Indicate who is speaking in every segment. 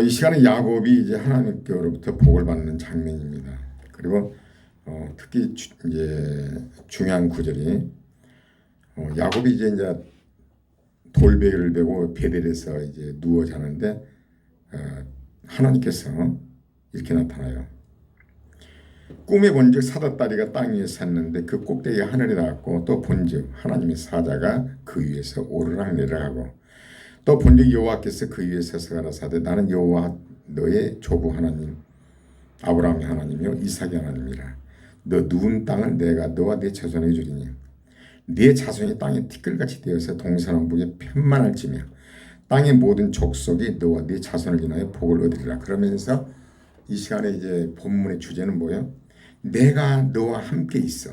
Speaker 1: 이 시간에 야곱이 이제 하나님께로부터 복을 받는 장면입니다. 그리고 특히 이제 중요한 구절이 야곱이 이제 돌베개를 베고 베델에서 이제 누워 자는데 하나님께서 이렇게 나타나요. 꿈에 본즉 사다다리가 땅 위에 섰는데 그 꼭대기가 하늘에 닿았고 또 본즉 하나님의 사자가 그 위에서 오르락 내려가고 또 본즉 여호와께서 그 위에 서서 가라사대 나는 여호와 너의 조부 하나님 아브라함의 하나님이요 이삭의 하나님이라. 너 누운 땅을 내가 너와 네 자손에게 주리니 네 자손이 땅에 티끌같이 되어서 동서남북에 편만할지며 땅의 모든 족속이 너와 네 자손을 인하여 복을 얻으리라. 그러면서 이 시간에 이제 본문의 주제는 뭐예요? 내가 너와 함께 있어.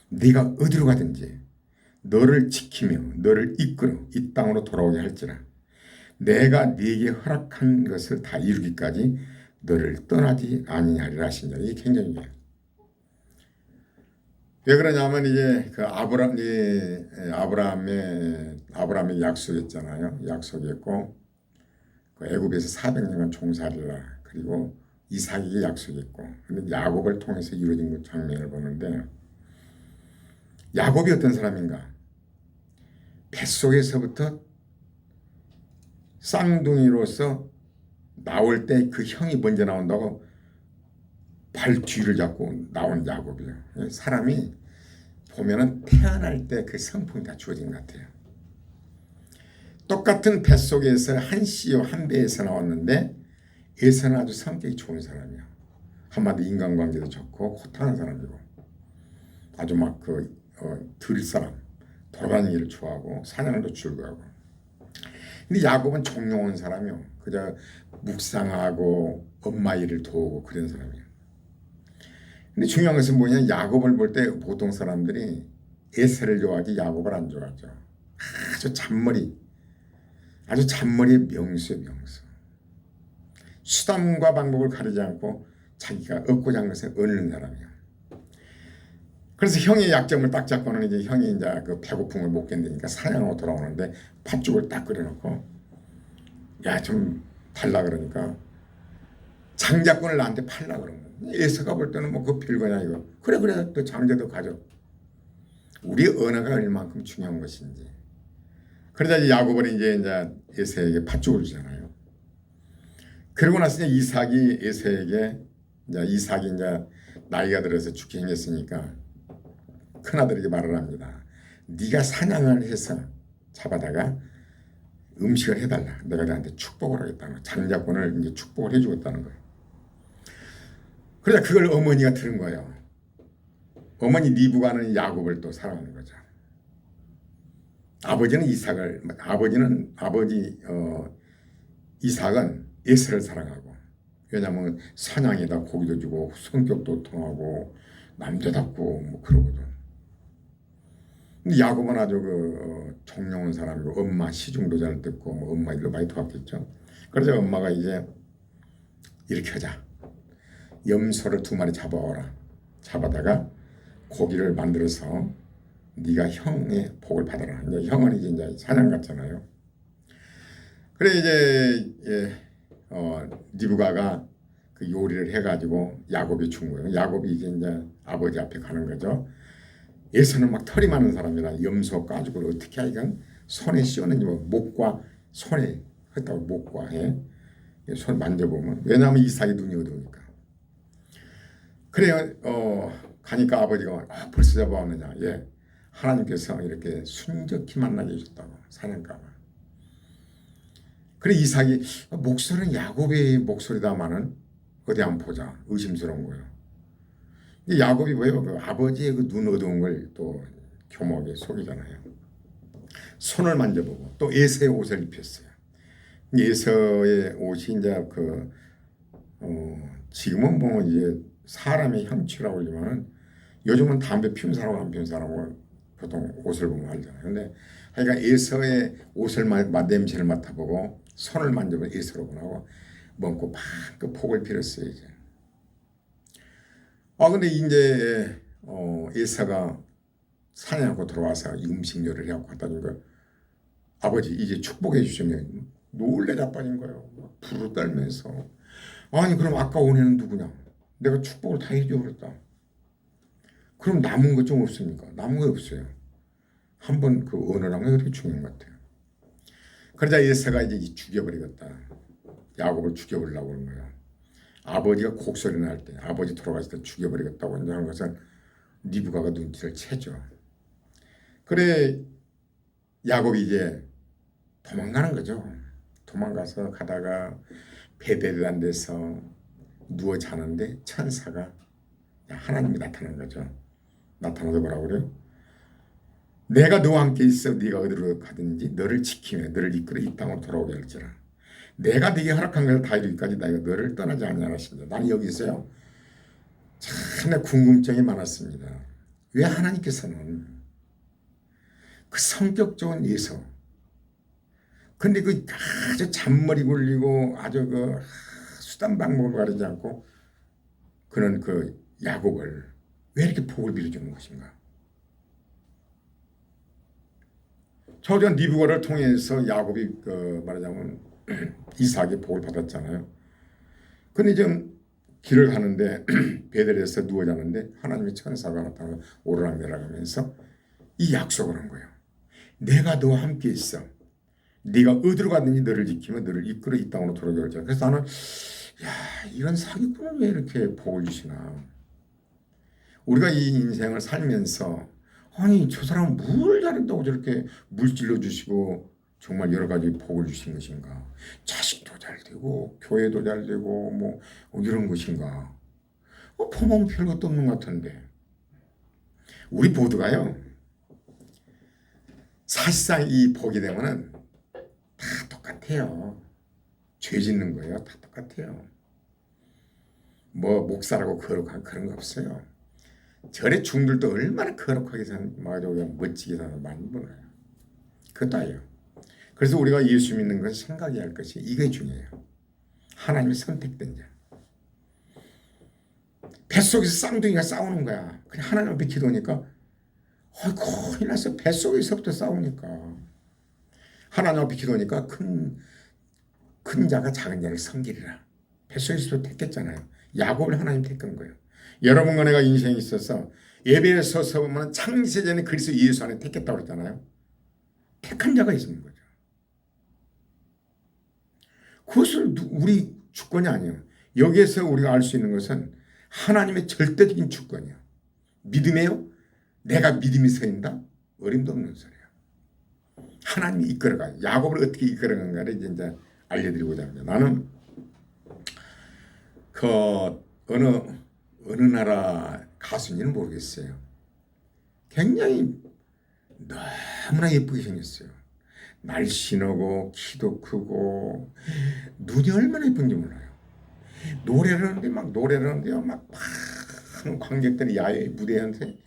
Speaker 1: 네가 어디로 가든지 너를 지키며 너를 이끌어 이 땅으로 돌아오게 할지라. 내가 네게 허락한 것을 다 이루기까지 너를 떠나지 아니하리라 하시니라. 이게 굉장히 중요해요. 왜 그러냐면 이제 그 아브라함의 약속했잖아요. 약속했고 그 애굽에서 400년간 종살이라. 그리고 이삭에게 약속했고 근데 야곱을 통해서 이루어진 그 장면을 보는데 야곱이 어떤 사람인가? 뱃속에서부터 쌍둥이로서 나올 때 그 형이 먼저 나온다고 발 뒤를 잡고 나온 야곱이에요. 사람이 보면은 태어날 때 그 성품이 다 주어진 것 같아요. 똑같은 뱃속에서 한 씨요 한 배에서 나왔는데 에서는 아주 성격이 좋은 사람이에요. 한마디 인간관계도 좋고 호탕한 사람이고 아주 막 들 사람 돌아다니기를 좋아하고 사냥도 즐거워하고. 근데 야곱은 종용한 사람이요. 그저 묵상하고 엄마 일을 도우고 그런 사람이에요. 근데 중요한 것은 뭐냐? 야곱을 볼 때 보통 사람들이 에서를 좋아하지 야곱을 안 좋아하죠. 아주 잔머리의 명수예요, 명수. 수단과 방법을 가리지 않고 자기가 얻고자 한 것을 얻는 사람이에요. 그래서 형의 약점을 딱 잡고는 이제 형이 이제 그 배고픔을 못 견디니까 사냥하고 돌아오는데 팥죽을 딱 끓여놓고 야 좀 달라 그러니까 장자권을 나한테 팔라 그런 거야. 에서가 볼 때는 뭐 그거 별거냐 이거. 그래 또 장자도 가져. 우리 언어가 얼마만큼 중요한 것인지. 그러자 이제 야곱은 이제 에서에게 팥죽을 주잖아요. 그러고 나서 이제 이삭이 에서에게 이삭이 이제 나이가 들어서 죽게 생겼으니까 큰아들에게 말을 합니다. 네가 사냥을 해서 잡아다가 음식을 해달라. 내가 너한테 축복을 하겠다는 거야. 장자권을 이제 축복을 해주겠다는 거예요. 그러자 그걸 어머니가 들은 거예요. 어머니 리브가는 야곱을 또 사랑하는 거죠. 아버지 이삭은 에서를 사랑하고 왜냐하면 사냥에다 고기도 주고 성격도 통하고 남자답고 뭐 그러거든. 근데 야곱은 아주 정령한 사람이고 엄마 시중도 잘 듣고 뭐 엄마 일로 많이 도왔겠죠. 그러자 엄마가 이제 이렇게 하자. 염소를 2마리 잡아오라. 잡아다가 고기를 만들어서 네가 형의 복을 받아라. 이제 형은 이제 사냥 갔잖아요. 그래 이제 리브가가 그 요리를 해가지고 야곱이 준 거예요. 야곱이 이제 아버지 앞에 가는 거죠. 에서는 막 털이 많은 사람이라 염소 가죽을 어떻게 하여간 손에 씌우는지 뭐 목과 손에 했다고 목과 해. 손 만져보면 왜냐하면 이삭이 눈이 어두우니까. 그래요. 가니까 아버지가 벌써 잡아왔느냐. 예. 하나님께서 이렇게 순적히 만나게 해줬다고 사냥감을. 그래 이삭이 목소리는 야곱의 목소리다마는 어디 한번 보자. 의심스러운 거예요. 야곱이 뭐예요? 그 아버지의 그 눈 어두운 걸 또 교목에 속이잖아요. 손을 만져보고 또 에서의 옷을 입혔어요. 에서의 옷이 이제 지금은 뭐 이제 사람의 형체라고 하지만 요즘은 담배 피운 사람하고 안 피운 사람하고 보통 옷을 보면 알잖아요. 근데 하여간 에서의 옷을 냄새를 맡아보고 손을 만져보고 에서로구나 하고 먹고 막 그 폭을 빌었어요. 이제. 근데 이제 에서가 사냥하고 들어와서 음식 요리를 해갖고 갖다 준 거 아버지 이제 축복해 주시면 놀래 자빠진 거예요. 막 불을 떨면서 아니 그럼 아까 온 애는 누구냐? 내가 축복을 다 해줘버렸다. 그럼 남은 것 좀 없습니까? 남은 거 없어요. 한번 그 언어란 게 그렇게 중요한 것 같아요. 그러자 에사가 이제 죽여버리겠다. 야곱을 죽여버리려고 하는 거예요. 아버지가 곡소리 날 때, 아버지 돌아가실 때 죽여버리겠다고 하는 것은 리브가가 눈치를 채죠. 그래 야곱이 이제 도망가는 거죠. 도망가서 가다가 베델이라는 데서 누워 자는데 천사가 하나님이 나타난 거죠. 나타나서 뭐라고 그래요? 내가 너와 함께 있어 네가 어디로 가든지 너를 지키며 너를 이끌어 이 땅으로 돌아오게 할지라. 내가 네게 허락한 것을 다 이루기까지 내가 너를 떠나지 아니하시리라. 나는 여기 있어요. 참 궁금증이 많았습니다. 왜 하나님께서는 그 성격 좋은 예서 근데 그 아주 잔머리 굴리고 아주 그 수단 방법을 가리지 않고 그는 그 야곱을 왜 이렇게 복을 빌어주는 것인가? 초전 리브가를 통해서 야곱이 그 말하자면 이삭의 복을 받았잖아요. 근데 지금 길을 가는데 베델에서 누워 자는데 하나님의 천사가 나타나서 오르락 내려가면서 이 약속을 한 거예요. 내가 너와 함께 있어. 네가 어디로 갔든지 너를 지키며 너를 이끌어 이 땅으로 돌아오게 할 거야. 그래서 나는 이런 사기꾼을 왜 이렇게 복을 주시나. 우리가 이 인생을 살면서 아니 저 사람은 뭘 잘했다고 저렇게 물질로 주시고 정말 여러 가지 복을 주신 것인가. 자식도 잘 되고 교회도 잘 되고 뭐 이런 것인가. 보면 별것도 없는 것 같은데 우리 모두가요. 사실상 이 복이 되면은 다 똑같아요. 죄 짓는 거예요. 다 똑같아요. 뭐 목사라고 거룩한 그런 거 없어요. 절의 중들도 얼마나 거룩하게 사는, 멋지게 사는 많이 몰라요. 그것도 아니에요. 그래서 우리가 예수 믿는 것을 생각해야 할 것이 이게 중요해요. 하나님의 선택된 자. 뱃속에서 쌍둥이가 싸우는 거야. 그냥 하나님 앞에 기도하니까 큰일 났어. 뱃속에서부터 싸우니까. 하나님 앞에 기도하니까 큰 자가 작은 자를 섬기리라. 뱃속에서 택했잖아요. 야곱을 하나님 택한 거예요. 여러분과 내가 인생에 있어서 예배에 서서 보면 창세전에 그리스도 예수 안에 택했다고 그랬잖아요. 택한 자가 있는 거죠. 그것을 우리 주권이 아니에요. 여기에서 우리가 알 수 있는 것은 하나님의 절대적인 주권이에요. 믿음이에요? 내가 믿음이 서인다? 어림도 없는 소리예요. 하나님이 이끌어가요. 야곱을 어떻게 이끌어간가를 이제 알려드리고자 합니다. 나는 그 어느 나라 가수인지는 모르겠어요. 굉장히 너무나 예쁘게 생겼어요. 날씬하고 키도 크고 눈이 얼마나 예쁜지 몰라요. 노래를 하는데 막 많은 관객들이 야외 무대한테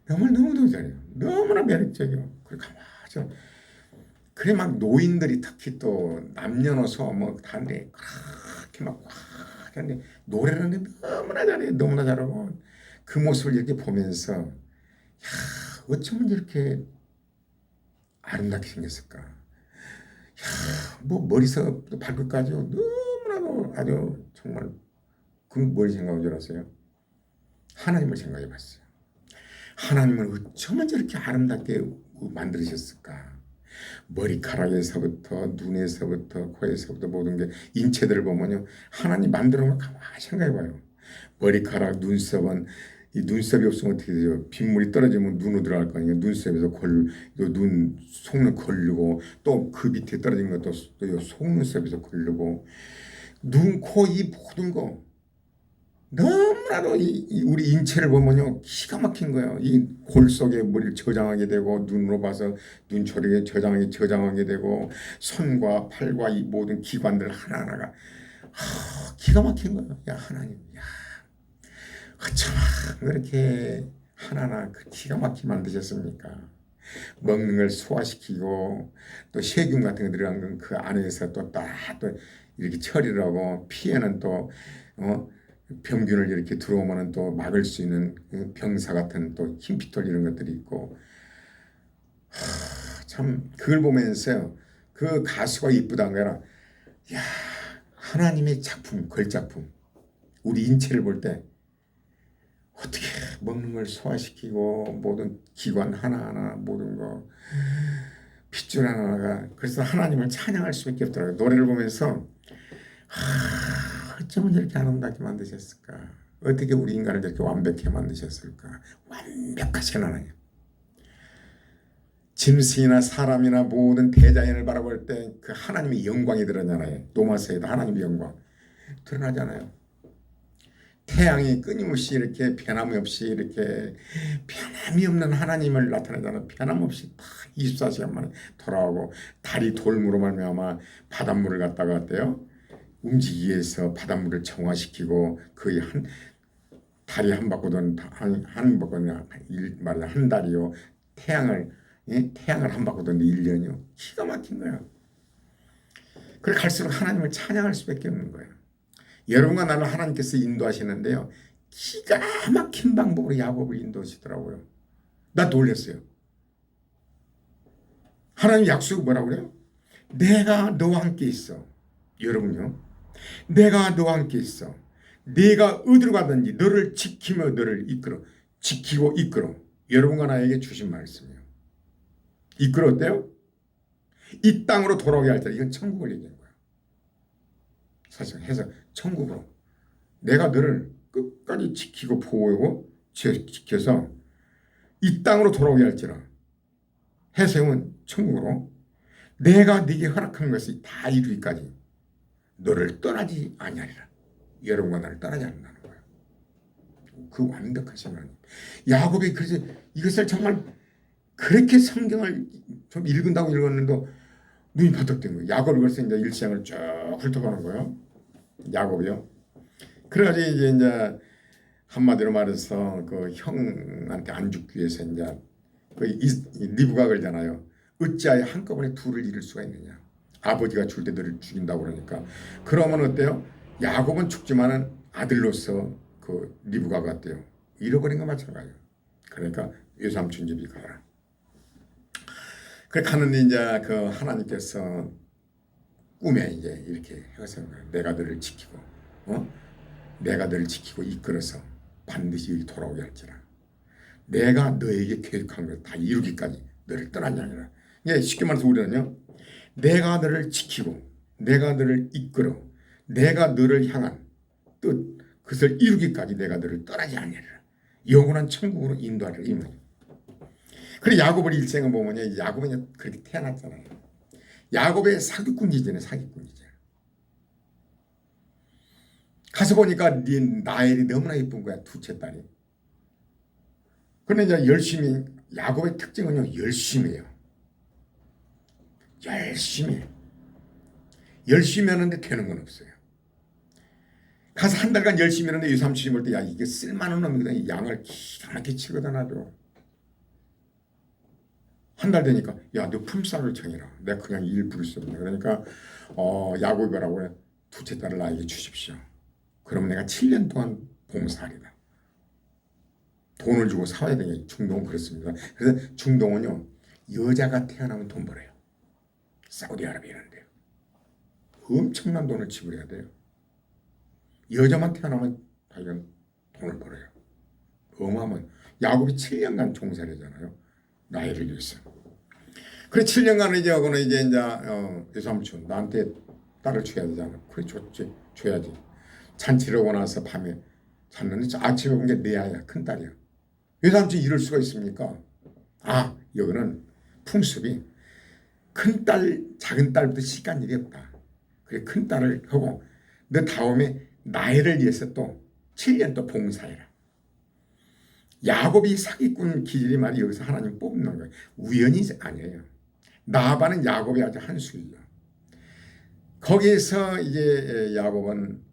Speaker 1: 너무 잘해요. 너무나 매력적이고 그래 가만히 그래 막 노인들이 특히 또 남녀노소 뭐 다인데 그렇게 막 하는데 노래를 하는데 너무나 잘해요. 너무나 잘하고 그 모습을 이렇게 보면서 어쩌면 이렇게 아름답게 생겼을까. 뭐 머리서부터 발끝까지 너무나도 아주 정말 그 뭘 생각한 줄 아세요? 하나님을 생각해 봤어요. 하나님은 어쩌면 저렇게 아름답게 만드셨을까. 머리카락에서부터 눈에서부터 코에서부터 모든 게 인체들을 보면요. 하나님 만들어 놓은 거 가만히 생각해 봐요. 머리카락, 눈썹은 이 눈썹이 없으면 어떻게 되죠? 빗물이 떨어지면 눈으로 들어갈 거 아니에요. 눈썹에서 눈 속눈 걸리고 또 그 밑에 떨어진 것도 또 속눈썹에서 걸리고 눈, 코, 이 모든 거 너무나도 우리 인체를 보면요 기가 막힌 거예요. 이 골 속에 머리를 저장하게 되고 눈으로 봐서 눈초리에 저장하게 되고 손과 팔과 이 모든 기관들 하나하나가 기가 막힌 거예요. 야 하나님, 야 어쩜 그렇게 하나하나 그 기가 막히게 만드셨습니까? 먹는 걸 소화시키고 또 세균 같은 거 들어간 건 그 안에서 또 이렇게 처리를 하고 피에는 또 병균을 이렇게 들어오면 또 막을 수 있는 병사 같은 또 흰피톨 이런 것들이 있고 참 그걸 보면서 그 가수가 이쁘다는 게 아니라 야 하나님의 작품, 걸작품. 우리 인체를 볼 때 어떻게 먹는 걸 소화시키고 모든 기관 하나하나 모든 거 핏줄 하나하나가 그래서 하나님을 찬양할 수밖에 없더라고요. 노래를 보면서 어쩌면 이렇게 아름답게 만드셨을까? 어떻게 우리 인간을 이렇게 완벽하게 만드셨을까? 완벽하신 하나님. 짐승이나 사람이나 모든 대자연을 바라볼 때 그 하나님의 영광이 드러나잖아요. 노마서에도 하나님의 영광 드러나잖아요. 태양이 끊임없이 이렇게 변함이 없이 이렇게 변함이 없는 하나님을 나타내잖아요. 변함없이 다 24시간 만에 돌아오고 달이 돌무로 말미암아 바닷물을 갖다가 어때요? 움직이기 위해서 바닷물을 정화시키고 거의 달이 한 바퀴든 한 바퀴든 말하자 한 달이요. 태양을 한 바퀴 도는데 1년이요. 기가 막힌 거야. 그래 갈수록 하나님을 찬양할 수밖에 없는 거예요. 여러분과 나를 하나님께서 인도하시는데요. 기가 막힌 방법으로 야곱을 인도하시더라고요. 나 놀랐어요. 하나님 약속이 뭐라고 그래요? 내가 너와 함께 있어. 여러분요. 내가 너와 함께 있어. 네가 어디로 가든지 너를 지키며 너를 이끌어. 지키고 이끌어. 여러분과 나에게 주신 말씀이에요. 이끌어 어때요? 이 땅으로 돌아오게 할 때 이건 천국을 얘기하는 거야. 사실 해서 천국으로 내가 너를 끝까지 지키고 보호하고 지켜서 이 땅으로 돌아오게 할지라 해세운 천국으로 내가 네게 허락한 것이 다 이루기까지 너를 떠나지 아니하리라. 여러분과 나를 떠나지 않는다는 거예요. 그 완벽하신 하나님. 야곱이 그래서 이것을 정말 그렇게 성경을 좀 읽은다고 읽었는데 눈이 바닥된 거예요. 야곱이 그래서 이제 일생을 쭉 훑어가는 거예요. 야곱이요. 그래가지고 이제 한마디로 말해서 그 형한테 안 죽기 위해서 이제 그 리브가 그러잖아요. 어찌하여 한꺼번에 둘을 잃을 수가 있느냐. 아버지가 줄 때 너를 죽인다고 그러니까. 그러면 어때요? 야곱은 죽지만은 아들로서 그 리브가 같대요. 잃어버린 거 마찬가지예요. 그러니까 외삼촌 집이 가라. 그래 가는데 이제 그 하나님께서 꿈에 이제 이렇게 해서 내가 너를 지키고, 내가 너를 지키고 이끌어서 반드시 여기 돌아오게 할지라. 내가 너에게 계획한 걸 다 이루기까지 너를 떠나지 아니라. 예, 쉽게 말해서 우리는요, 내가 너를 지키고, 내가 너를 이끌어, 내가 너를 향한 뜻, 그것을 이루기까지 내가 너를 떠나지 아니하리라. 영원한 천국으로 인도하리라 이 말이에요. 그래 야곱의 일생을 보면 야곱은 그렇게 태어났잖아요. 야곱의 사기꾼이잖아요. 사기꾼이죠. 가서 보니까 라헬이 너무나 예쁜 거야. 둘째 딸이. 그런데 이제 열심히 야곱의 특징은요. 열심히 해요. 열심히 하는데 되는 건 없어요. 가서 한 달간 열심히 하는데 유삼촌이 볼 때 야 이게 쓸만한 놈이거든. 양을 기가 막히게 치거든 아주. 한 달 되니까 야 너 품삯을 청해라. 내가 그냥 일 부를 수 없네. 그러니까 야곱이 뭐라고 해. 둘째 딸을 나에게 주십시오. 그럼 내가 7년 동안 봉사하리다. 돈을 주고 사와야 되냐. 중동은 그렇습니다. 그래서 중동은요. 여자가 태어나면 돈 벌어요. 사우디아라비아 이런데요. 엄청난 돈을 지불해야 돼요. 여자만 태어나면 자기가 돈을 벌어요. 어마어마한. 야곱이 7년간 종사를 하잖아요. 나이를 위해서. 그래 7년간은 이제 외삼촌 나한테 딸을 줘야 되잖아. 그래 줬지. 줘야지. 잔치를 오고 나서 밤에 잤는데 아침에 본 게 내 아이야. 큰 딸이야. 외삼촌이 이럴 수가 있습니까? 여기는 풍습이 큰 딸, 작은 딸부터 시간 일이 없다. 그래 큰 딸을 하고 너 다음에 나이를 위해서 또 7년 또 봉사해라. 야곱이 사기꾼 기질이 말이 여기서 하나님 뽑는 거예요. 우연이 아니에요. 나아바는 야곱이 아주 한 수이죠. 거기에서 이제 야곱은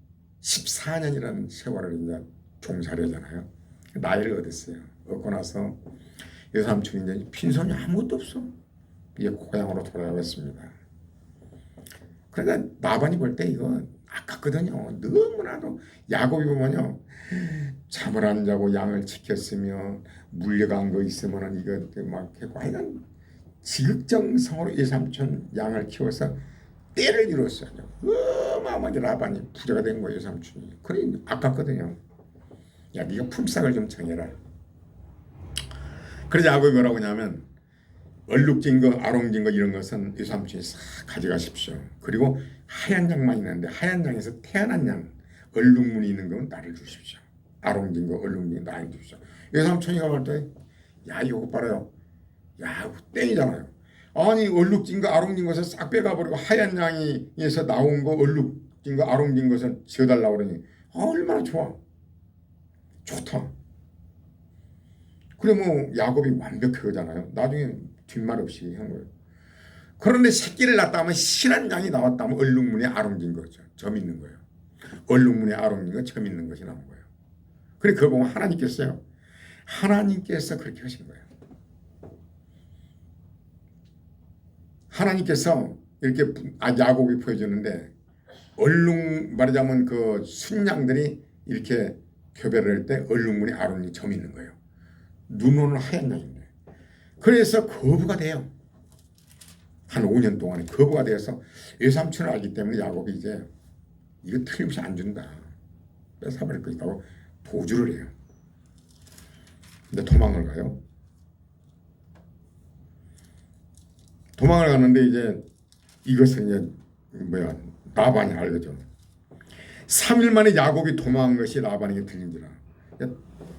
Speaker 1: 14년이라는 세월을 이제 종사를 하잖아요. 나이를 얻었어요. 얻고 나서 외삼촌이 이제 빈손이 아무것도 없어. 이제 고향으로 돌아가겠습니다. 그러니까 나반이 볼 때 이거 아깝거든요. 너무나도 야곱이 보면요. 잠을 안 자고 양을 지켰으며 물려간 거 있으면 이거 막 하고 하여간 지극정성으로 외삼촌 양을 키워서 때를 이뤘어요. 어마어마하게 라반이 부자가 된 거예요. 외삼촌이. 그래 아깝거든요. 야 네가 품삯을 좀 정해라. 그래서 야곱이 뭐라고 하냐면 얼룩진 거 아롱진 거 이런 것은 외삼촌이 싹 가져가십시오. 그리고 하얀 양만 있는데 하얀 양에서 태어난 양 얼룩무늬 있는 건 나를 주십시오. 아롱진 거 얼룩진 거 나를 주십시오. 외삼촌이 갈 때 야 이거 봐라요. 야 땡이잖아요. 아니 얼룩진 거 아롱진 것을 싹 빼가버리고 하얀 양에서 나온 거 얼룩진 거 아롱진 것을 지어달라고 그러니 얼마나 좋아. 좋다. 그래 뭐 야곱이 완벽하잖아요. 나중에 뒷말 없이 한 거예요. 그런데 새끼를 낳았다 하면 신한 양이 나왔다 하면 얼룩무늬 아롱진 거죠. 점 있는 거예요. 얼룩무늬 아롱진 거 점 있는 것이 나온 거예요. 그래 그거 보면 하나님께서 그렇게 하신 거예요. 하나님께서 이렇게 야곱이 보여주는데 말하자면 그 순양들이 이렇게 교배를 할 때 얼룩무늬 아롱이 점 있는 거예요. 눈오는 하얀 양인데 그래서 거부가 돼요. 한 5년 동안에 거부가 되어서 외삼촌을 알기 때문에 야곱이 이제 이거 틀림없이 안 준다. 뺏어버릴 거 있다고 도주를 해요. 근데 도망을 가요. 도망을 가는데 이제 이것은 이제 라반이 알거죠. 3일 만에 야곱이 도망한 것이 라반에게 들린지라.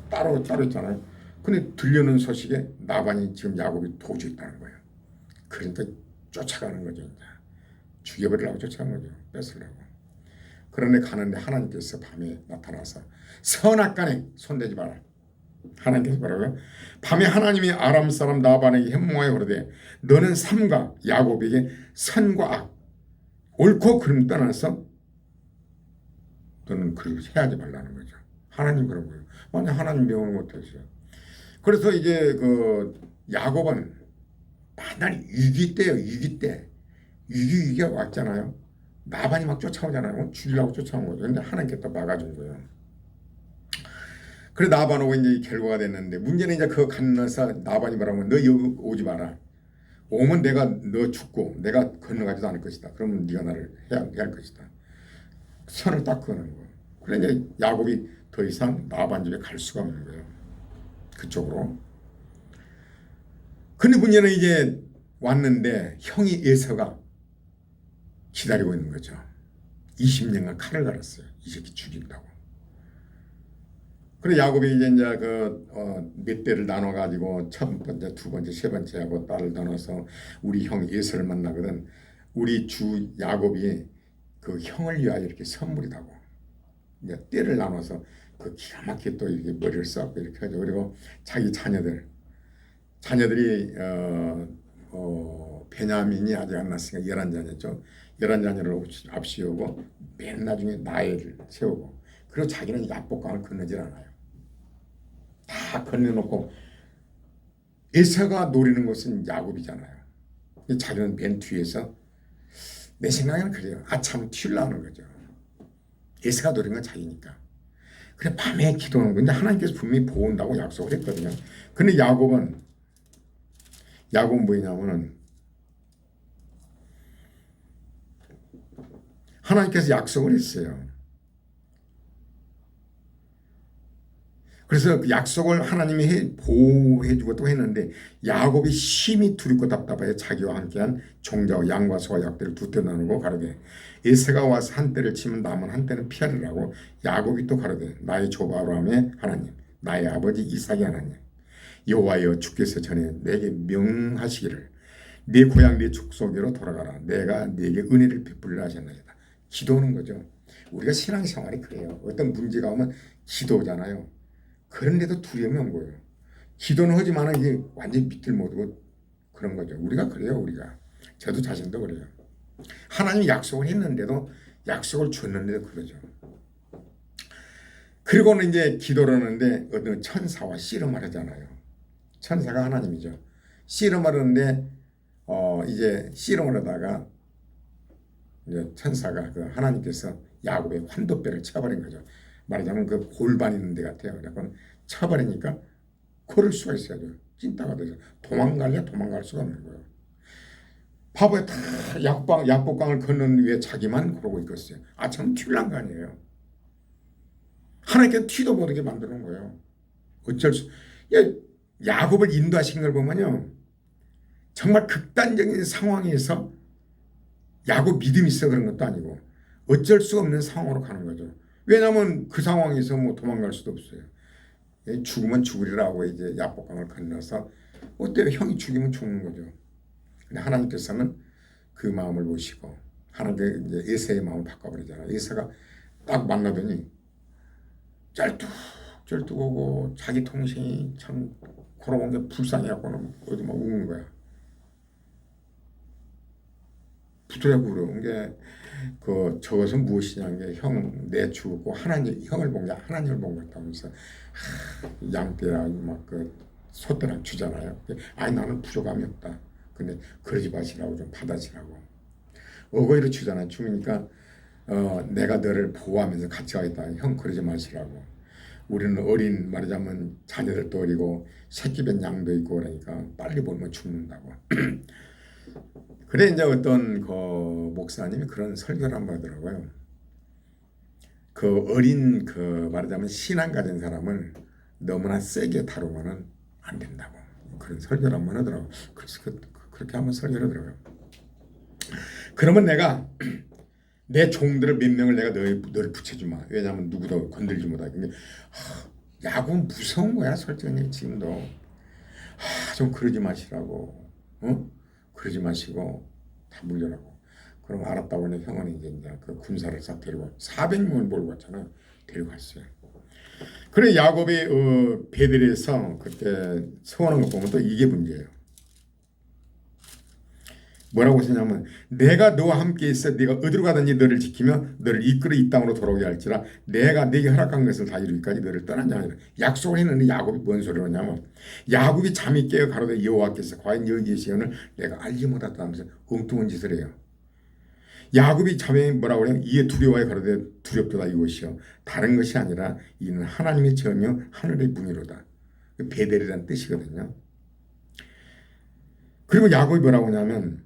Speaker 1: 따로 있잖아요. 근데 들려는 소식에 라반이 지금 야곱이 도주 있다는 거예요. 그러니까 쫓아가는 거죠. 이제. 죽여버리려고 쫓아가는 거죠. 뺏으려고. 그런데 가는데 하나님께서 밤에 나타나서 선악간에 손대지 마라. 하나님께서 뭐라고요? 밤에 하나님이 아람 사람 나반에게 현몽하여 그러되 너는 삼가 야곱에게 선과 악 옳고 그름 떠나서 너는 그걸 해하지 말라는 거죠. 하나님 그런 거예요. 만약 하나님 명을 못했어요. 그래서 이제 그 야곱은 맨날 위기 때요. 위기가 왔잖아요. 나반이 막 쫓아오잖아요. 죽이려고 쫓아온 거죠. 근데 하나님께서 막아준 거예요. 그래 나반 오고 이제 결과가 됐는데 문제는 이제 그거 건너서 나반이 뭐라고 하면 너 여기 오지 마라. 오면 내가 너 죽고 내가 건너가지도 않을 것이다. 그러면 네가 나를 해야 할 것이다. 선을 딱 그어는 거예요. 그래 이제 야곱이 더 이상 나반 집에 갈 수가 없는 거예요. 그쪽으로. 근데 문제는 이제 왔는데 형이 에서가 기다리고 있는 거죠. 20년간 칼을 갈았어요. 이 새끼 죽인다고. 그래 야곱이 이제 몇 대를 나눠 가지고 첫 번째, 두 번째, 세 번째하고 딸을 나눠서 우리 형 에서를 만나거든. 우리 주 야곱이 그 형을 위하여 이렇게 선물이라고. 이제 떼를 나눠서 그 기가 막히게 또 이렇게 머리를 써고 이렇게 하죠. 그리고 자기 자녀들이 베냐민이 아직 안 났으니까 11자녀죠. 11자녀를 앞세우고 맨 나중에 나엘을 세우고 그리고 자기는 야복강을 건너질 않아요. 다 건너놓고 에서가 노리는 것은 야곱이잖아요. 자기는 맨 뒤에서 내 생각에는 그래요. 아참 튀려는 거죠. 에서가 노리는 건 자기니까. 그래 밤에 기도하는 건데 하나님께서 분명히 보온다고 약속을 했거든요. 근데 야곱은 뭐냐면은 하나님께서 약속을 했어요. 그래서 그 약속을 하나님이 보호해주고 또 했는데 야곱이 심히 두렵고 답답하여 자기와 함께한 종자와 양과 소와 약들을 두 때 나누고 가로되 에서가 와서 한 때를 치면 남은 한 때는 피하리라고 야곱이 또 가로되 나의 조부 아브라함의 하나님 나의 아버지 이삭의 하나님 여호와여 주께서 전에 내게 명하시기를 네 고향 네 족속으로 돌아가라 내가 네게 은혜를 베풀리라 하셨나이다. 기도하는 거죠. 우리가 신앙생활이 그래요. 어떤 문제가 오면 기도잖아요. 그런데도 두려움이 온 거예요. 기도는 하지만 이게 완전히 밑을 못하고 그런 거죠. 우리가 그래요. 우리가. 저도 자신도 그래요. 하나님이 약속을 했는데도 약속을 줬는데도 그러죠. 그리고는 이제 기도를 하는데 어떤 천사와 씨름을 하잖아요. 천사가 하나님이죠. 씨름을 하는데 이제 씨름을 하다가 이제 천사가 그 하나님께서 야곱의 환도뼈를 쳐버린 거죠. 말하자면 그 골반 있는 데 같아요. 그래서 쳐버리니까 걸을 수가 있어야죠. 찐따가 돼서 도망갈 수가 없는 거예요. 바보야. 다 약복강을 걷는 위에 자기만 그러고 있겠어요. 참 튀란 거 아니에요. 하나님께 튀도 모르게 만드는 거예요. 어쩔 수. 야, 야곱을 인도하신 걸 보면요, 정말 극단적인 상황에서 야곱 믿음이 있어 그런 것도 아니고 어쩔 수 없는 상황으로 가는 거죠. 왜냐하면 그 상황에서 뭐 도망갈 수도 없어요. 죽으면 죽으리라고 이제 야복강을 건너서 어때요? 형이 죽이면 죽는 거죠. 근데 하나님께서는 그 마음을 보시고 하나님께 이제 에사의 마음을 바꿔버리잖아요. 에사가 딱 만나더니 쩔뚝 오고 자기 동생이 참 걸어온 게 불쌍해갖고는 어디 막 우는 거야. 부드럽고 그런 게 저것은 무엇이냐는 게 형 내 죽었고 하나님 형을 본 게 하나님을 본 것 같다면서 양떼랑 막 소떼랑 주잖아요. 아니 나는 부족함이 없다. 근데 그러지 마시라고 좀 받아치라고 어거이로 주잖아. 주니까 내가 너를 보호하면서 같이 가겠다. 형 그러지 마시라고. 우리는 어린 말하자면 자녀들도 어리고 새끼 된 양도 있고 그러니까 빨리 보면 죽는다고. 그래 이제 어떤 그 목사님이 그런 설교를 한번 하더라고요. 그 어린 말하자면 신앙 가진 사람을 너무나 세게 다루면은 안 된다고 그런 설교를 한번 하더라고요. 그래서 그렇게 한번 설교를 하더라고요. 그러면 내가 내 종들을 몇 명을 내가 너를 붙여주마. 왜냐하면 누구도 건들지 못하게. 근데 야구는 무서운 거야 솔직히 지금도. 좀 그러지 마시라고. 그러지 마시고 다 물려라고. 그럼 알았다고 하니 형은 이제 그 군사를 싹 데리고 400명을 몰고 왔잖아. 데리고 갔어요. 그래 야곱이 베델에서 그때 서원한 거 보면 또 이게 문제예요. 뭐라고 했냐면 내가 너와 함께 있어 네가 어디로 가든지 너를 지키며 너를 이끌어 이 땅으로 돌아오게 할지라 내가 네게 허락한 것을 다 이루기까지 너를 떠나지 않으리라. 약속을 했는데 야곱이 뭔 소리를 하냐면 야곱이 잠이 깨어 가로되 여호와께서 과연 여기 계시오늘 내가 알지 못했다면서 엉뚱한 짓을 해요. 야곱이 잠에 뭐라고 그래요? 이에 두려워해 가로되 두렵도다 이것이요 다른 것이 아니라 이는 하나님의 저며 하늘의 분이로다. 베델이라는 뜻이거든요. 그리고 야곱이 뭐라고 하냐면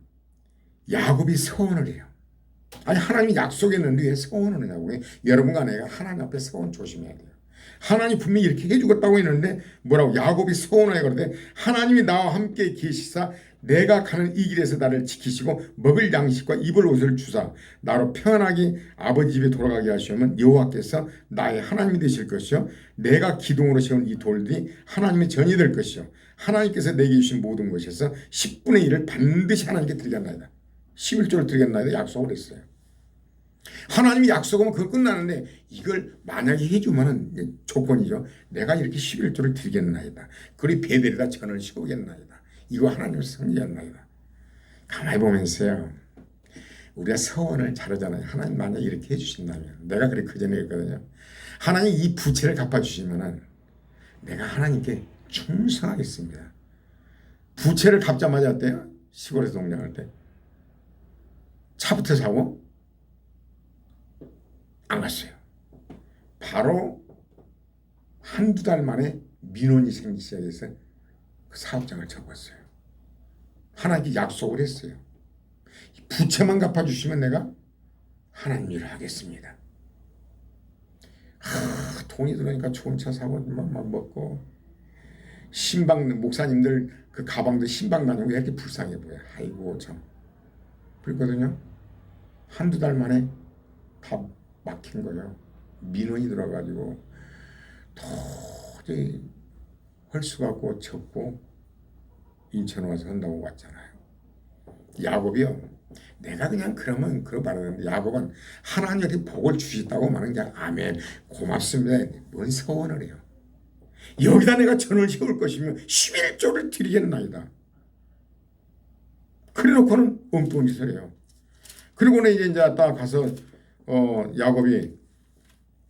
Speaker 1: 야곱이 서원을 해요. 아니 하나님이 약속했는데 왜 서원을 하냐고. 여러분과 내가 하나님 앞에 서원 조심해야 돼요. 하나님 분명히 이렇게 해주겠다고 했는데 뭐라고 야곱이 서원을 해 그러되 하나님이 나와 함께 계시사 내가 가는 이 길에서 나를 지키시고 먹을 양식과 입을 옷을 주사 나로 평안하게 아버지 집에 돌아가게 하시면 여호와께서 나의 하나님이 되실 것이요 내가 기둥으로 세운 이 돌들이 하나님의 전이 될 것이요 하나님께서 내게 주신 모든 것에서 10분의 1을 반드시 하나님께 드리겠나이다. 11조를 드리겠나이다 약속을 했어요. 하나님이 약속하면 그걸 끝나는데 이걸 만약에 해주면은 조건이죠. 내가 이렇게 11조를 드리겠나이다. 그리 베델에다 전을 씌우겠나이다. 이거 하나님을 섬기겠나이다. 가만히 보면서요. 우리가 서원을 잘하잖아요. 하나님 만약 이렇게 해주신다면 내가 그래 그전에 했거든요. 하나님 이 부채를 갚아주시면은 내가 하나님께 충성하겠습니다. 부채를 갚자마자 어때요? 시골에서 동냥할 때 차부터 사고 안 갔어요. 바로 한두 달 만에 민원이 생기기 시작해서 그 사업장을 접었어요. 하나님께 약속을 했어요. 부채만 갚아주시면 내가 하나님 일을 하겠습니다. 돈이 들어오니까 좋은 차 사고 막 먹고 신방 목사님들 그 가방도 신방 다니고 왜 이렇게 불쌍해 보여. 아이고 참. 그랬거든요. 한두 달 만에 다 막힌 거예요. 민원이 들어가지고 도저히 할 수가 없고 접고 인천 와서 한다고 왔잖아요. 야곱이요. 내가 그냥 그러면 그러 말하는데 야곱은 하나님한테 복을 주셨다고 말하는 게 아멘 고맙습니다. 뭔 서원을 해요. 여기다 내가 전을 세울 것이며 11조를 드리겠나이다. 그래놓고는 엉뚱한 짓을 해요. 그리고는 이제 딱 가서 야곱이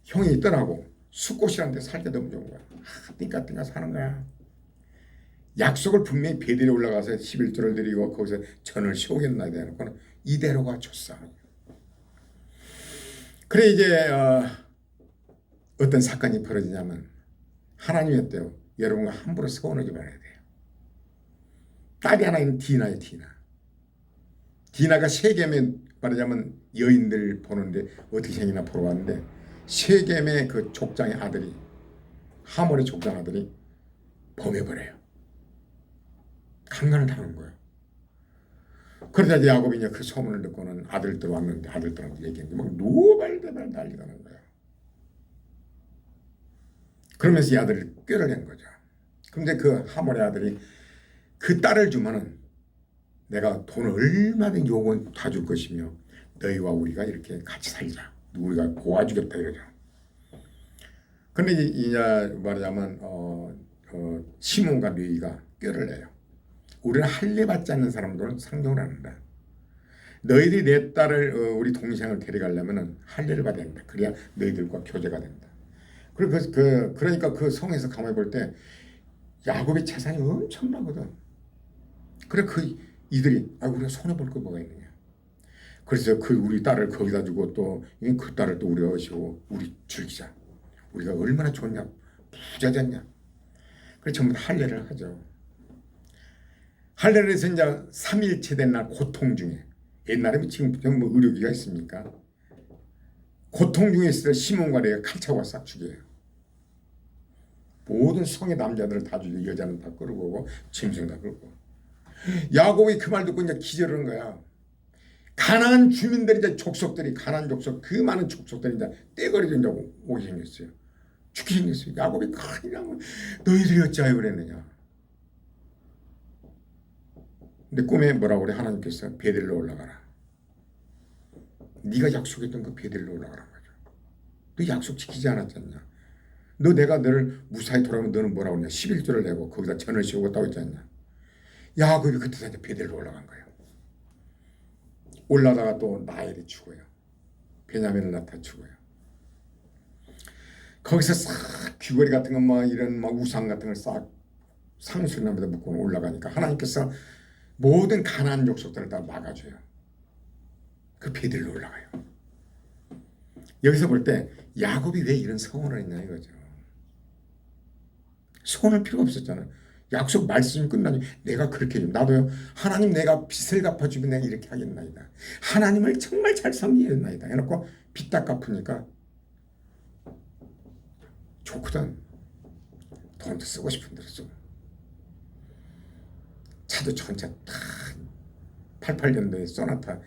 Speaker 1: 형이 있더라고 숫곳이라는 데 살게 너무 좋은 거야. 띵까띵까 사는 거야. 약속을 분명히 베델에 올라가서 11조를 드리고 거기서 전을 세우겠나 대놓고는 이대로가 좋사. 그래 이제 어떤 사건이 벌어지냐면 하나님이었대요. 여러분과 함부로 서운하지 말아야 돼요. 딸이 하나 있는 디나예요. 디나. 디나가 세겜에 말하자면 여인들 보는데 어떻게 생기나 보러 왔는데 세겜의 그 족장의 아들이 하몰의 족장 아들이 범해버려요. 강간을 당한 거예요. 그러자 이제 야곱이 이제 그 소문을 듣고는 아들들 왔는데 아들들한테 얘기했는데 막 노발대발 난리가 난 거예요. 그러면서 이 아들을 꿰어낸 거죠. 근데 그 하몰의 아들이 그 딸을 주면은 내가 돈을 얼마든지 요건 다 줄 것이며 너희와 우리가 이렇게 같이 살자. 우리가 도와주겠다 이러죠. 근데 이제 말하자면 시몬과 레위가 꾀를 내요. 우리는 할례 받지 않는 사람들은 상종을 안 한다. 너희들이 내 딸을 우리 동생을 데려가려면은 할례를 받아야 된다. 그래야 너희들과 교제가 된다. 그러니까 그 성에서 가만히 볼 때 야곱의 재산이 엄청나거든. 그래 이들이 우리가 손해 볼 거 뭐가 있느냐. 그래서 우리 딸을 거기다 주고 또 그 딸을 또 우리가 오시고 우리 즐기자. 우리가 얼마나 좋냐. 부자졌냐. 그래서 전부 다 할례를 하죠. 할례를 해서 이제 3일째 된 날 고통 중에 옛날에 지금 뭐 의료기가 있습니까? 고통 중에 있을 때 시몬과 레위가 칼차고 싹 죽여요. 모든 성의 남자들을 다 죽이고 여자는 다 끌고 오고 짐승 다 끌고. 야곱이 그 말 듣고 이제 기절하는 거야. 가나안 주민들이 이제 족속들이 가나안 족속 그 많은 족속들이 이제 떼거리도 이제 오게 생겼어요. 죽게 생겼어요. 야곱이 큰일 나면 너희들이 어찌하여 그랬느냐. 근데 꿈에 뭐라고 그래? 하나님께서 베델로 올라가라. 네가 약속했던 그 베델로 올라가라는 거죠. 너 약속 지키지 않았잖냐. 내가 너를 무사히 돌아오면 너는 뭐라고 했냐. 11조를 내고 거기다 전을 씌우겠다고 했지 않냐. 야곱이 그때 이제 베델로 올라간 거예요. 올라다가 또 나엘이 죽어요. 베냐민을 낳다 죽어요. 거기서 싹 귀걸이 같은 거 막 이런 막 우상 같은 걸 싹 상수남에다 묶고 올라가니까 하나님께서 모든 가나안 족속들을 다 막아줘요. 그 베델로 올라가요. 여기서 볼 때 야곱이 왜 이런 서원을 했냐 이거죠. 서원할 필요가 없었잖아요. 약속 말씀이 끝나니 내가 그렇게 해주면 나도요. 하나님 내가 빚을 갚아주면 내가 이렇게 하겠나이다. 하나님을 정말 잘 섬기겠나이다. 해놓고 빚 다 갚으니까 좋거든. 돈도 쓰고 싶은 대로 쓰고. 차도 전차 다 88년도에 소나타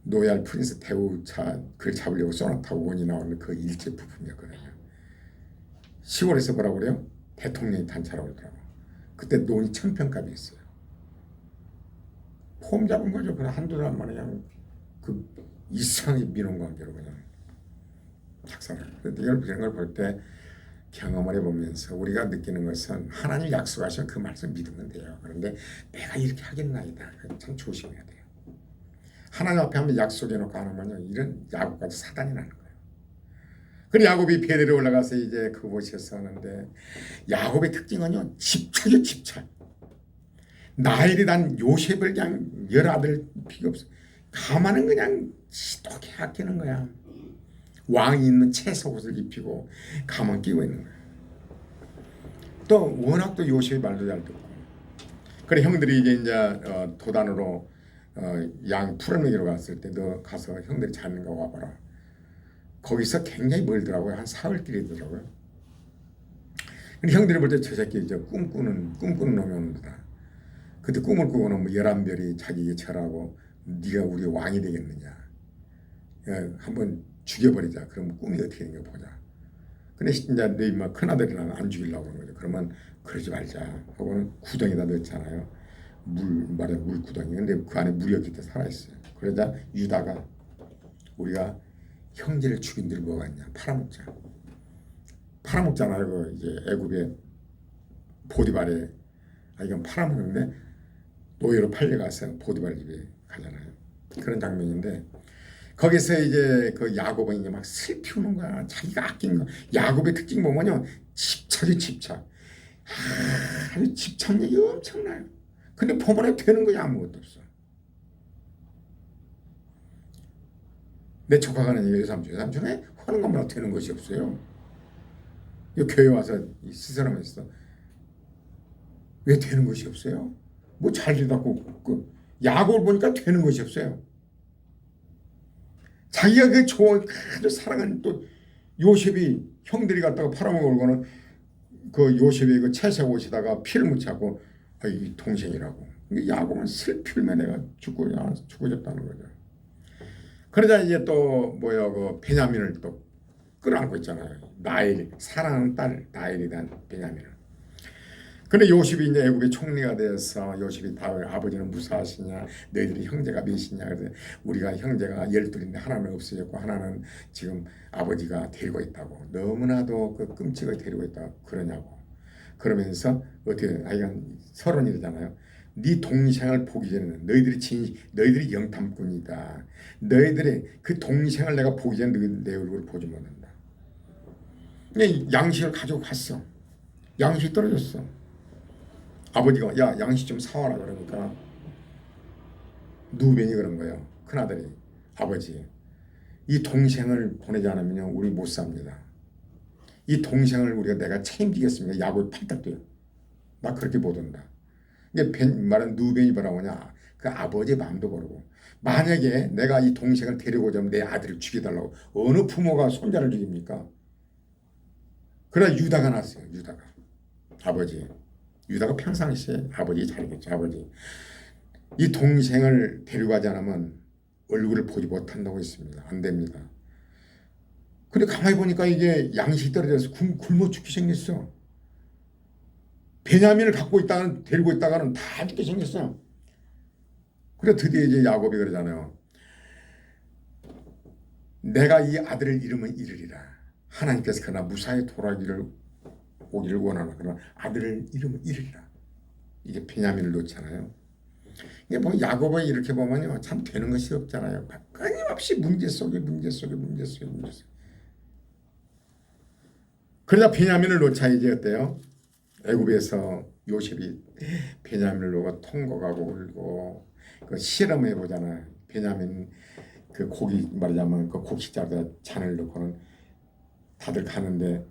Speaker 1: 노얄 프린스 대우차 그걸 잡으려고 소나타 원이 나오는 그 일제 부품이었거든요. 시골에서 뭐라고 그래요? 대통령이 단차라고 그러더라고. 그때 논이 1000평값이었어요. 폼 잡은 거죠. 그냥 한두 달 만에 그냥 그 이상의 민원관계로 그냥 작살을. 이런 걸 볼 때 경험을 해보면서 우리가 느끼는 것은 하나님 약속하신 그 말씀 믿으면 돼요. 그런데 내가 이렇게 하겠나이다. 참 조심해야 돼요. 하나님 앞에 한번 약속해놓고 안 하면요. 이런 야곱까지 사단이 나는 거예요. 그래 야곱이 베델에 올라가서 이제 그곳에서 하는데 야곱의 특징은요. 집착이요. 집착. 나일이 난 요셉을 그냥 여러 아들 필요 없어. 가만은 그냥 지독하게 아끼는 거야. 왕이 있는 채석옷을 입히고 가만 끼고 있는 거야. 또 워낙 또 요셉의 말도 잘 듣고. 그래 형들이 이제 도단으로 양 풀을 먹이러 갔을 때 너 가서 형들이 자는가 와봐라. 거기서 굉장히 멀더라고요. 한 사흘길이더라고요. 근데 형들이 볼 때 저 새끼 이제 꿈꾸는 놈이 오는 거다. 그때 꿈을 꾸고는 뭐 11별이 자기에게 절하고 네가 우리 왕이 되겠느냐. 야, 한번 죽여버리자. 그러면 꿈이 어떻게 되는가 보자. 근데 이제 너희 막 큰아들이랑 안 죽이려고 그러는 거죠. 그러면 그러지 말자. 하고는 구덩이다 넣었잖아요. 물 구덩이. 근데 그 안에 물이 없기 때문에 살아있어요. 그러자 유다가 우리가 형제를 죽인 들 뭐가 있냐. 팔아먹잖아요. 그 이제 애굽의 보디발에 이건 팔아먹는데 노예로 팔려가서 보디발 집에 가잖아요. 그런 장면인데 거기서 이제 그 야곱은 이제 막 슬피 우는 거야. 자기가 아낀 거. 야곱의 특징 보면요. 집착이 집착. 아주 집착력이 엄청나요. 근데 보면 되는 거야. 아무것도 없어. 내 조카가 하는 얘기 삼촌에 하는 것만 되는 것이 없어요. 이 교회 와서 시선하면서 왜 되는 것이 없어요? 뭐 잘 지다고 야곱을 보니까 되는 것이 없어요. 자기가 그 좋은 아주 사랑하는 또 요셉이 형들이 갖다가 팔아먹으려고는 그 요셉이 그 채색 옷에다가 피를 묻히고 이 동생이라고. 야곱은 슬플면 내가 죽어졌다는 거죠. 그러자 이제 또 뭐야 그 베냐민을 또 끌어안고 있잖아요. 나일 사랑하는 딸 나일에 대한 베냐민을. 근데 요셉이 이제 애굽의 총리가 되어서 요셉이 다 아버지는 무사하시냐 너희들이 형제가 몇이냐 그래서 우리가 형제가 12인데 하나는 없어졌고 하나는 지금 아버지가 데리고 있다고 너무나도 그 끔찍하게 데리고 있다고 그러냐고 그러면서 어떻게 하여간 30이잖아요. 네 동생을 보기 전에 너희들이 영탐꾼이다. 너희들의 그 동생을 내가 보기 전에 내 얼굴을 보지 못한다. 양식을 가지고 갔어. 양식이 떨어졌어. 아버지가 야 양식 좀 사와라 그러니까 누벤이 그런 거예요. 큰아들이 아버지 이 동생을 보내지 않으면 우리 못 삽니다. 이 동생을 내가 책임지겠습니다. 야곱이 팔딱 뛰어. 나 그렇게 못 온다. 이게 말은 누벤이 뭐라고 하냐 그 아버지의 마음도 모르고 만약에 내가 이 동생을 데리고자 하면 내 아들을 죽여달라고 어느 부모가 손자를 죽입니까? 그러나 유다가 났어요. 유다가 아버지 유다가 평상시에 아버지 잘했겠죠. 아버지 이 동생을 데려가지 않으면 얼굴을 보지 못한다고 했습니다. 안 됩니다. 근데 가만히 보니까 이게 양식이 떨어져서 굶어 죽게 생겼어. 베냐민을 갖고 있다가는 데리고 있다가는 다 죽게 생겼어요. 그래 드디어 이제 야곱이 그러잖아요. 내가 이 아들을 잃으면 잃으리라. 하나님께서 그러나 무사히 돌아오기를 원하나 그러나 아들을 잃으면 잃으리라. 이게 베냐민을 놓잖아요. 이게 뭐 야곱을 이렇게 보면요 참 되는 것이 없잖아요. 끊임없이 문제 속에. 그러자 베냐민을 놓자 이제 어때요? 애굽에서 요셉이 베냐민을 놓고 통곡하고 울고 그 실험해 보잖아요. 베냐민 그 고기 말하자면 그 곡식자에다 잔을 넣고는 다들 가는데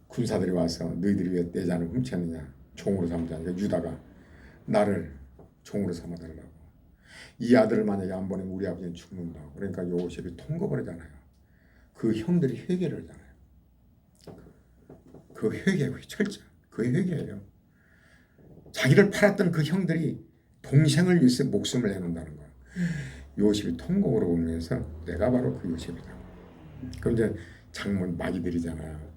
Speaker 1: 군사들이 와서 너희들이 왜 내 잔을 훔쳤느냐 종으로 삼자니까 유다가 나를 종으로 삼아달라고 이 아들을 만약에 안 보내면 우리 아버지는 죽는다고 그러니까 요셉이 통곡을 하잖아요. 그 형들이 회개를 하잖아요. 그 회개고 철저 그 회개예요. 자기를 팔았던 그 형들이 동생을 위해서 목숨을 내놓는다는 거예요. 요셉이 통곡으로 울면서 내가 바로 그 요셉이다. 그럼 이제 장문 마귀들이잖아요.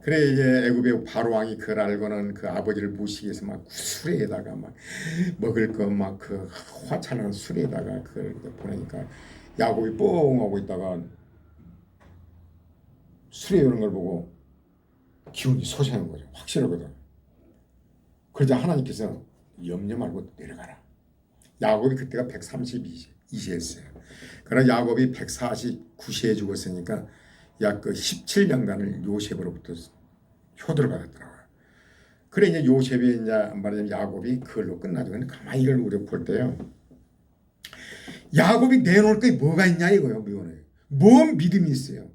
Speaker 1: 그래 이제 애굽의 바로 왕이 그걸 알고는 그 아버지를 모시기 위해서 막 수레에다가 막 먹을 거 막 그 화찬한 수레에다가 그걸 보내니까 야곱이 뻥 하고 있다가 수레에 오는 걸 보고 기운이 솟아오는 거죠. 확실하거든. 그러자 하나님께서 염려 말고 내려가라. 야곱이 그때가 132세였어요. 그러나 야곱이 149세에 죽었으니까 약 그 17년간을 요셉으로부터 효도를 받았더라고요. 그래 이제 요셉이 이제 말하자면 야곱이 그걸로 끝나죠. 근데 가만히 이걸 우리가 볼 때요. 야곱이 내놓을 게 뭐가 있냐 이거요. 미원에. 뭔 믿음이 있어요.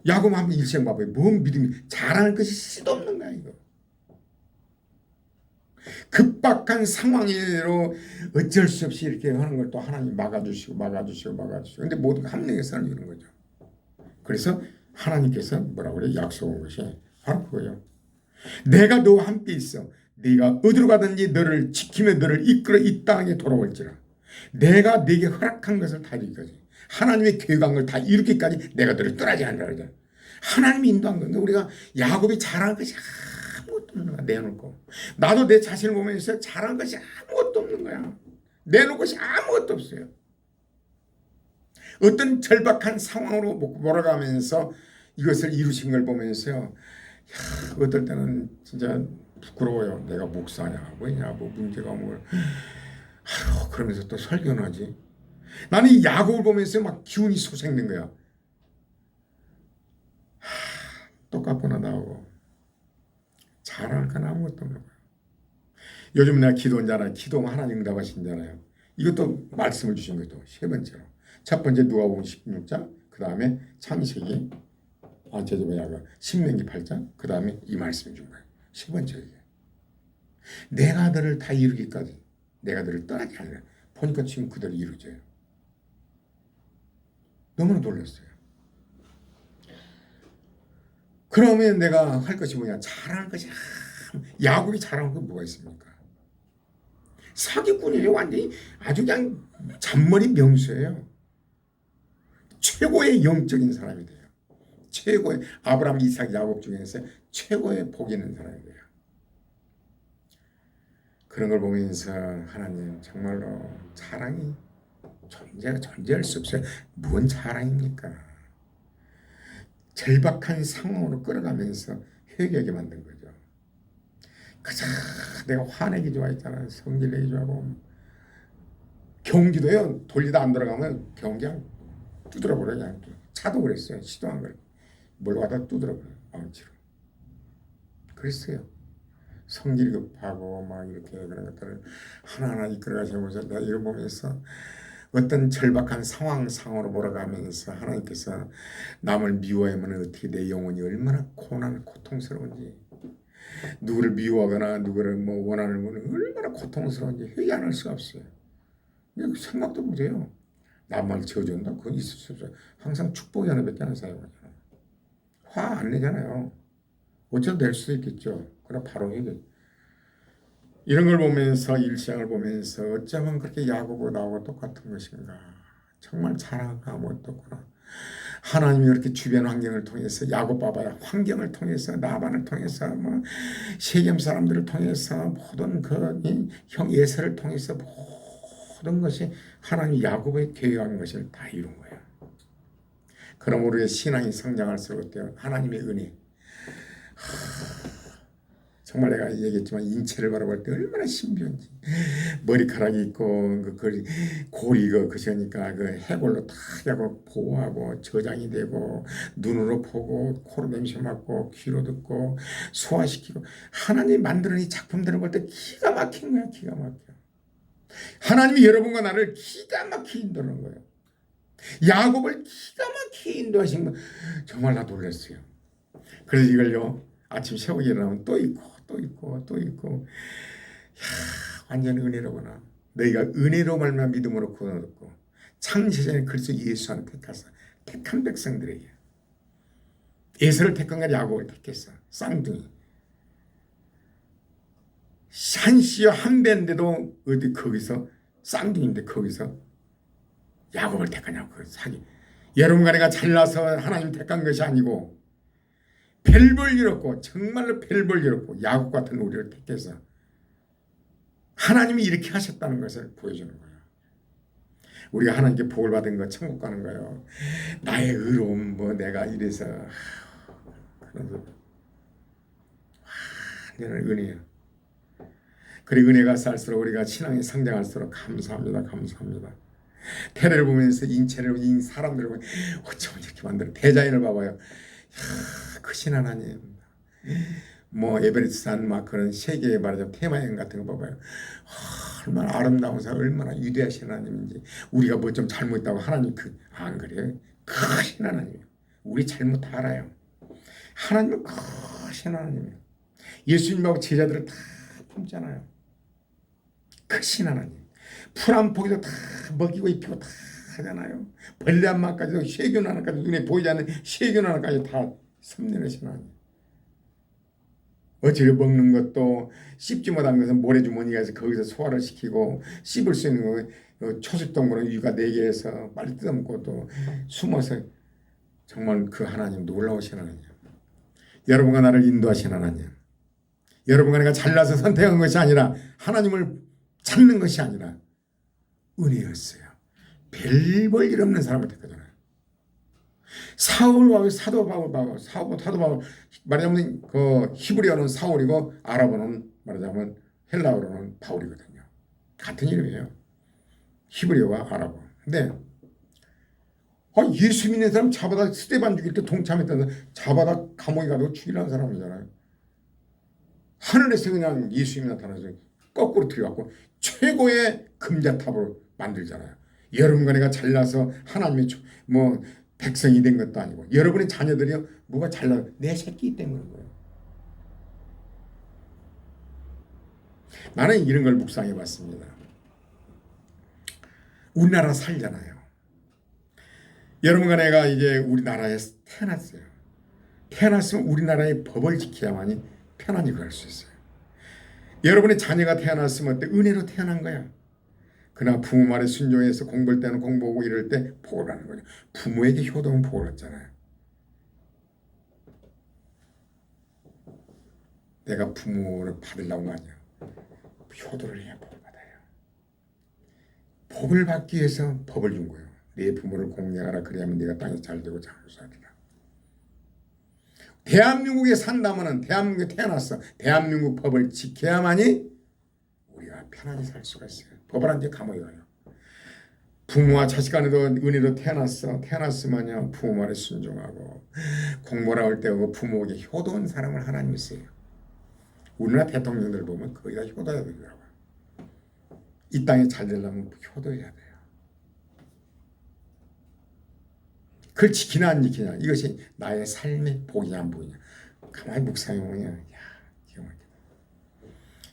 Speaker 1: 야곱 한번 일생 봐봐요. 뭔 믿음이 잘하는 것이 씨도 없는 거야 이거. 급박한 상황으로 어쩔 수 없이 이렇게 하는 걸 또 하나님 막아주시고. 근데 모두가 합력해서는 이런 거죠. 그래서 하나님께서 뭐라고 그래요? 약속한 것이 바로 그거예요. 내가 너와 함께 있어. 네가 어디로 가든지 너를 지키며 너를 이끌어 이 땅에 돌아올지라. 내가 네게 허락한 것을 다 이루기까지. 하나님의 계획한 걸 다 이루기까지 내가 너를 떠나지 않는다 그러죠. 하나님이 인도한 건데 우리가 야곱이 잘한 것이 아무것도 없는 거야. 내놓고. 나도 내 자신을 보면서 잘한 것이 아무것도 없는 거야. 내놓은 것이 아무것도 없어요. 어떤 절박한 상황으로 몰아가면서 이것을 이루신 걸 보면서요. 어떨 때는 진짜 부끄러워요. 내가 목사냐 뭐냐 뭐 문제가 뭘 그러면서 또 설교는 하지. 나는 이 야곱을 보면서 막 기운이 솟아있는 거야. 똑같구나 나하고. 잘할 건 아무것도 없는 거야. 요즘 내가 기도하잖아요. 기도하면 하나님 응답하신잖아요. 이것도 말씀을 주신 것도 세 번째로. 첫 번째 누가복음 16장, 그 다음에 창세기, 신명기 8장, 그 다음에 이 말씀을 준 거예요. 세 번째 이게. 내가 너를 다 이루기까지. 내가 너를 떠나지 않으라. 보니까 지금 그대로 이루어져요. 너무나 놀랐어요. 그러면 내가 할 것이 뭐냐? 잘하는 것이 야곱이 잘하는 건 뭐가 있습니까? 사기꾼이에요. 완전히 아주 그냥 잔머리 명수예요. 최고의 영적인 사람이 돼요. 최고의 아브라함, 이삭, 야곱 중에서 최고의 복 있는 사람이 돼요. 그런 걸 보면서 하나님 정말로 자랑이 존재할 수 없어요. 뭔 자랑입니까? 절박한 상황으로 끌어가면서 회개하게 만든 거죠. 그저 내가 화내기 좋아했잖아요. 성질내기 좋아하고 경기도요. 돌리다 안 돌아가면 경기 그냥 두드려버려요. 그냥. 차도 그랬어요. 시도한 걸 몰고 두드려버려요. 망치로. 그랬어요. 성질이 급하고 막 이렇게 그런 것들을 하나하나 이끌어가시면서 내가 이걸 보면서 어떤 절박한 상황으로 몰아가면서 하나님께서 남을 미워하면 어떻게 내 영혼이 얼마나 고통스러운지, 누구를 미워하거나 누구를 뭐 원하는 거는 얼마나 고통스러운지 회개 안 할 수가 없어요. 생각도 못해요. 남을 지어준다? 그건 있을 수 없어요. 항상 축복이 하나밖에 안 사용하잖아요. 화 안 내잖아요. 어쩌다 낼 수도 있겠죠. 그러나 바로 회개. 이런 걸 보면서 일상을 보면서 어쩌면 그렇게 야곱하고 나하고 똑같은 것인가. 정말 자랑하면 어떻구나. 하나님이 이렇게 주변 환경을 통해서 야곱 봐봐요. 환경을 통해서 나반을 통해서 뭐 세겜 사람들을 통해서 모든 형 예세를 통해서 모든 것이 하나님 야곱의 계획한 것을 다 이룬 거예요. 그럼 우리의 신앙이 성장할수록 어때요? 하나님의 은혜. 정말 내가 얘기했지만 인체를 바라볼 때 얼마나 신비한지. 머리카락이 있고 그 고리가 그시니까 그 해골로 다 하고 보호하고 저장이 되고 눈으로 보고 코로 냄새 맡고 귀로 듣고 소화시키고 하나님이 만드는 이 작품들을 볼 때 기가 막힌 거야. 기가 막혀. 하나님이 여러분과 나를 기가 막히게 인도하는 거예요. 야곱을 기가 막히게 인도하신 거 정말 나 놀랐어요. 그래서 이걸요 아침 새벽에 일어나면 또 있고 또 있고 또 있고 완전 은혜로구나. 너희가 은혜로 말미암아 믿음으로 구원을 얻고 창세전에 그리스도 예수 안에 택하사 택한 백성들에게 에서를 택한 건 야곱을 택했어. 쌍둥이 한 씨와 한 배인데도 어디 거기서 쌍둥이인데 거기서 야곱을 택하냐고 그 사기. 여러분과 내가 잘나서 하나님 택한 것이 아니고 별볼 일 없고 정말로 별볼 일 없고 야곱 같은 우리를 택해서 하나님이 이렇게 하셨다는 것을 보여주는 거예요. 우리가 하나님께 복을 받은 거 천국 가는 거예요. 나의 의로움 뭐 내가 이래서 그런 완전한 은혜예요. 그리고 은혜가 쌓일수록 우리가 신앙이 성장할수록 감사합니다. 감사합니다. 태를 보면서 인체를 사람들을 보면 어쩌면 이렇게 만들어. 대자연을 봐봐요. 크신 하나님. 뭐 에베레스트산 막 그런 세계에 말하자면 테마여행 같은 거 봐봐요. 얼마나 아름다운 사 얼마나 위대하신 하나님인지. 우리가 뭐 좀 잘못했다고 하나님 안 그래요. 크신 하나님. 우리 잘못 알아요. 하나님은 크신 하나님이에요. 예수님하고 제자들을 다 품잖아요. 크신 하나님. 풀 한 포기도 다 먹이고 입히고 다 하잖아요. 벌레 한 마리까지도 세균 하나까지 눈에 보이지 않는 세균 하나까지 다 섭내내신 하나님. 어찌를 먹는 것도 씹지 못한 것은 모래주머니가 해서 거기서 소화를 시키고 씹을 수 있는 거 초식동물은 위가 4개에서 빨리 뜯어먹고 또 숨어서 정말 그 하나님 놀라우신 하나님. 여러분과 나를 인도하신 하나님. 여러분과 내가 잘나서 선택한 것이 아니라 하나님을 찾는 것이 아니라 은혜였어요. 별 볼 일 없는 사람을 택하잖아요. 사도 바울 말하자면 그 히브리어는 사울이고 아랍어는 말하자면 헬라어로는 바울이거든요. 같은 이름이에요. 히브리어와 아랍어. 근데 예수 믿는 사람 잡아다 스데반 죽일 때 동참했던 사람 잡아다 감옥에 가도 죽이라는 사람이잖아요. 하늘에서 그냥 예수님이 나타나서 거꾸로 들여갖고 최고의 금자탑으로 만들잖아요. 여러분과 내가 잘나서 하나님의 뭐 백성이 된 것도 아니고 여러분의 자녀들이 뭐가 잘나 내 새끼 때문인 거예요. 나는 이런 걸 묵상해 봤습니다. 우리나라 살잖아요. 여러분과 내가 이제 우리나라에 태어났어요. 태어났으면 우리나라의 법을 지켜야만이 편안히 갈 수 있어요. 여러분의 자녀가 태어났으면 어때? 은혜로 태어난 거야. 그러나 부모 말에 순종해서 공부할 때는 공부하고 이럴 때 복을 받는 거죠. 부모에게 효도는 복을 받잖아요. 내가 부모를 받으려고 하냐. 효도를 해야 복을 받아요. 복을 받기 위해서 법을 준 거예요. 네 부모를 공경하라. 그래야만 네가 땅에 잘되고 장수하리라. 대한민국에 산다면은 대한민국에 태어났어. 대한민국 법을 지켜야만이 우리가 편안히 살 수가 있어요. 법을 안 지켜 감옥에 가요. 부모와 자식 간에도 은혜로 태어났어. 태어났으면요 부모 말에 순종하고 공부를 할 때 부모에게 효도한 사람을 하나님이 써요. 우리나라 대통령들 보면 거의 다 효도해야 되더라고요. 이 땅에 잘 되려면 효도해야 돼요. 그걸 지키나 안 지키냐. 이것이 나의 삶의 복이냐 안 복이냐. 가만히 묵상해보면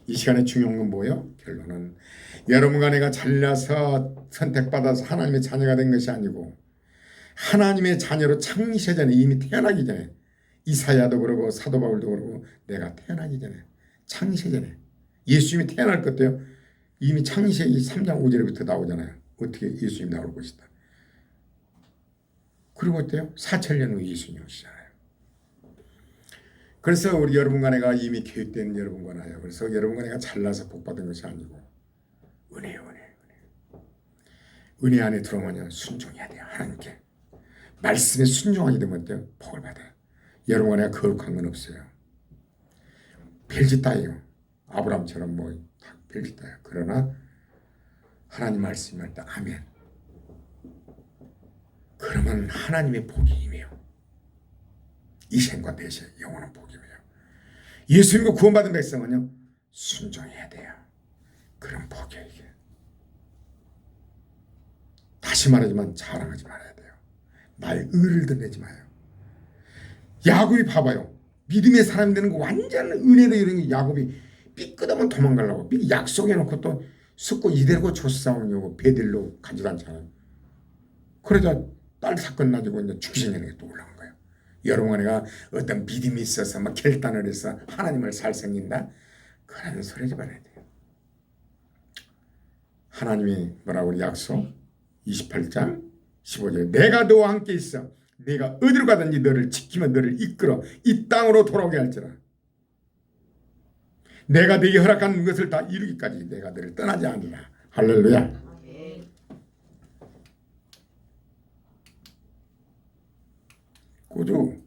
Speaker 1: 이 시간에 중요한 건 뭐예요? 결론은 여러분과 내가 잘나서 선택받아서 하나님의 자녀가 된 것이 아니고 하나님의 자녀로 창세 전에 이미 태어나기 전에 이사야도 그러고 사도 바울도 그러고 내가 태어나기 전에 창세 전에 예수님이 태어날 것도요. 이미 창세기 3장 5절부터 나오잖아요. 어떻게 예수님이 나올 것이다. 그리고 어때요? 4천년 후 예수님이 오시잖아요. 그래서 우리 여러분과 내가 이미 계획된 여러분과 나요. 그래서 여러분과 내가 잘나서 복받은 것이 아니고 은혜요, 은혜. 은혜 안에 들어오면 순종해야 돼요. 하나님께. 말씀에 순종하게 되면 어때요? 복을 받아요. 여러분과 내가 거룩한 건 없어요. 별짓 다예요. 아브라함처럼 별짓 다예요. 그러나 하나님 말씀이 할 때 아멘. 그러면 하나님의 복이 임해요. 이생과 대세 영원한 복이 임해요. 예수님과 구원받은 백성은요 순종해야 돼요. 그런 복이에요. 이게. 다시 말하지만 자랑하지 말아야 돼요. 나의 의를 드러내지 마요. 야곱이 봐봐요. 믿음의 사람이 되는 거 완전 은혜로 이런 야곱이 삐끗하면 도망가려고 약속해놓고 또 숫고 이대로 조싸움이고 베들로 가지도 않잖아요. 그러자 딸 사건 가지고 이제 죽이려는 게 또 올라온 거예요. 여러분과 내가 어떤 믿음이 있어서 막 결단을 해서 하나님을 살생긴다? 그런 소리 하지 말아야 돼요. 하나님이 뭐라고 우리 약속 28장 15절 내가 너와 함께 있어 내가 어디로 가든지 너를 지키며 너를 이끌어 이 땅으로 돌아오게 할지라. 내가 네게 허락한 것을 다 이루기까지 내가 너를 떠나지 않으리라. 할렐루야. 구주